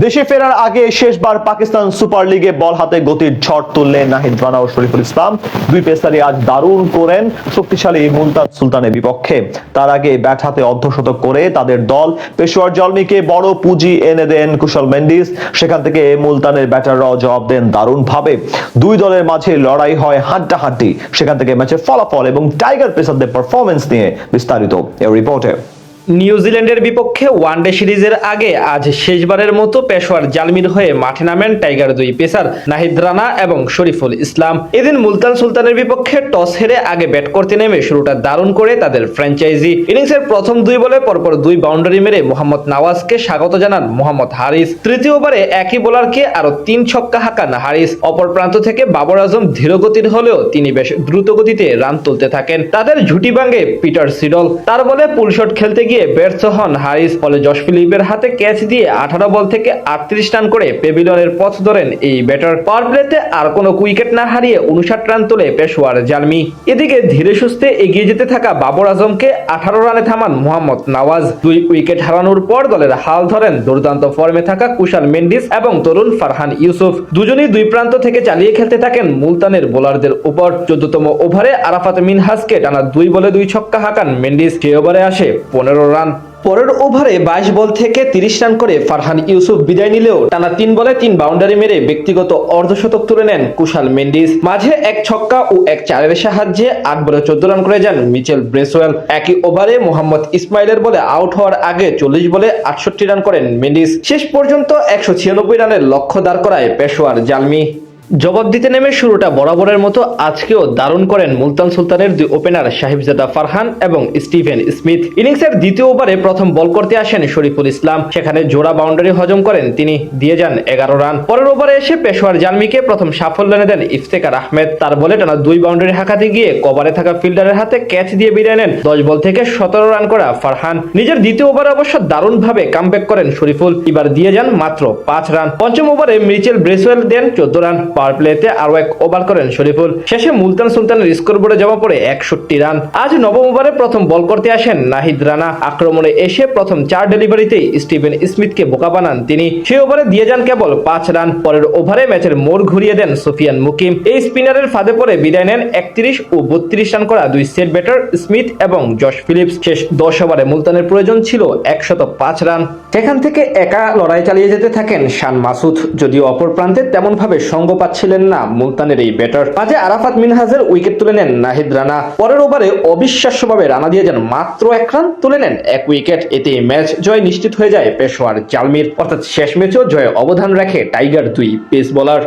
দেশে ফেরার আগে শেষবার পাকিস্তান সুপার লিগে বল হাতে গতির ঝড় তুললেন নাহিদ রানা ও শরীফুল ইসলাম। দুই পেসারই আজ দারুণ করেন শক্তিশালী মুলতান সুলতানের বিপক্ষে। তার আগে ব্যাট হাতে অর্ধশতক করে তাদের দল পেশোয়ার জলমিকে বড় পুঁজি এনে দেন কুশল মেন্ডিস। সেখান থেকে মুলতানের ব্যাটাররাও জবাব দেন দারুণ ভাবে। দুই দলের মাঝে লড়াই হয় হাড্ডাহাড্ডি। সেখান থেকে ম্যাচের ফলাফল এবং টাইগার পেসারদের পারফরমেন্স নিয়ে বিস্তারিত এই রিপোর্টে। নিউজিল্যান্ডের বিপক্ষে ওয়ানডে সিরিজের আগে আজ শেষবারের মতো পেশোয়ার জালমির হয়ে মাঠে নামেন টাইগার দুই পেসার নাহিদ রানা এবং শরীফুল ইসলাম। এদিন মুলতান সুলতানের বিপক্ষে টস হেরে আগে ব্যাট করতে নেমে শুরুটা দারুণ করে তাদের ফ্র্যাঞ্চাইজি। ইনিংসের প্রথম দুই বলে পরপর দুই বাউন্ডারি মেরে মোহাম্মদ নওয়াজকে স্বাগত জানান মোহাম্মদ হারিস। তৃতীয় ওভারে একই বোলারকে আরো 3 ছক্কা হাঁকান হারিস। অপর প্রান্ত থেকে বাবর আজম ধীরগতির হলেও তিনি বেশ দ্রুত গতিতে রান তুলতে থাকেন। তাদের ঝুটি ভাঙে পিটার সিডল। তার বলে পুলশট খেলতে গিয়ে ব্যর্থ হন হারিস। ফলে জশ ফিলিপের হাতে ক্যাচ দিয়ে 18 বল থেকে 38 রান করে পেভিলিয়নের পথ ধরেন এই ব্যাটার। পাওয়ার প্লেতে আর কোনো উইকেট না হারিয়ে 59 রান তোলে পেশোয়ার জালমি। এদিকে ধীরে সুস্থে এগিয়ে যেতে থাকা বাবর আজমকে 18 রানে থামান মোহাম্মদ নওয়াজ। 2 উইকেট হারানোর পর দলের হাল ধরেন দুর্দান্ত ফর্মে থাকা কুশাল মেন্ডিস এবং তরুণ ফারহান ইউসুফ। দুজনেই দুই প্রান্ত থেকে চালিয়ে খেলতে থাকেন মুলতানের বোলারদের উপর। 14তম ওভারে আরাফাত মিনহাজকে টানা 2 বলে 2 ছক্কা হাঁকান মেন্ডিস। সে ওভারে আসে 15 রান। পরের ওভারে 22 বল থেকে 30 রান করে ফারহান ইউসুফ বিদায় নিলেও টানা 3 বলে 3 বাউন্ডারি মেরে ব্যক্তিগত অর্ধশতক তুলে নেন কুশাল মেন্ডিস। মাঝে 1 ছক্কা ও 1 চারের সাহায্যে 8 বলে 14 রান করে যান মিচেল ব্রেসওয়েল। একই ওভারে মোহাম্মদ ইসমাইলের বলে আউট হওয়ার আগে 40 বলে 68 রান করেন মেন্ডিস। শেষ পর্যন্ত 196 রানের লক্ষ্য দাঁড় করায় পেশোয়ার জালমি। জবাব দিতে নেমে শুরুটা বরাবরের মতো আজকেও দারুণ করেন মুলতান সুলতানের 2 ওপেনার সাহিবজাদা ফারহান এবং স্টিভেন স্মিথ। ইনিংসের দ্বিতীয় ওভারে প্রথম বল করতে আসেন শরীফুল ইসলাম। সেখানে জোড়া বাউন্ডারি হজম করেন তিনি, দিয়ে যান 11 রান। পরের ওভারে এসে পেশোয়ার জালমিকে প্রথম সাফল্য এনে দেন ইফতেখার আহমেদ। তার বলে টানা 2 বাউন্ডারি হাঁকাতে গিয়ে কভারে থাকা ফিল্ডারের হাতে ক্যাচ দিয়ে বিদায় নেন 10 বল থেকে 17 রান করা ফারহান। নিজের দ্বিতীয় ওভারে অবশ্য দারুণ ভাবে কামব্যাক করেন শরীফুল, এবার দিয়ে যান মাত্র 5 রান। পঞ্চম ওভারে মিচেল ব্রেসওয়েল দেন 14 রান। পাওয়ার প্লেতে আরো 1 ওভার করেন শরীফুল। শেষে মুলতান সুলতানের স্কোরবোর্ডে জমা পড়ে 61 রান। আজ নবম ওভারে প্রথম বল করতে আসেন নাহিদ রানা। আক্রমণে এসে প্রথম 4 ডেলিভারিতেই স্টিভেন স্মিথকে বোকা বানান তিনি। সেই ওভারে দিয়ে যান কেবল 5 রান। পরের ওভারে ম্যাচের মোড় ঘুরিয়ে দেন সুফিয়ান মুকিম। এই স্পিনারের ফাঁদে পড়ে বিদায় নেন 31 ও 32 রান করা 2 সেট ব্যাটার স্মিথ এবং জশ ফিলিপস। শেষ 10 ওভারে মুলতানের প্রয়োজন ছিল 105 রান। সেখান থেকে একা লড়াই চালিয়ে যেতে থাকেন শান মাসুদ, যদিও অপর প্রান্তে তেমন ভাবে সঙ্গ পাচ্ছিলেন না মুলতানের এই ব্যাটার। মাঝে আরাফাত মিনহাজের উইকেট তুলে নেন নাহিদ রানা। পরের ওভারে অবিশ্বাস্যভাবে রানা দিয়ে যান মাত্র 1 রান, তুলে নেন 1 উইকেট। এতে ম্যাচ জয় নিশ্চিত হয়ে যায় পেশোয়ার জালমির। অর্থাৎ শেষ ম্যাচেও জয়ে অবদান রাখে টাইগার 2 পেস বোলার।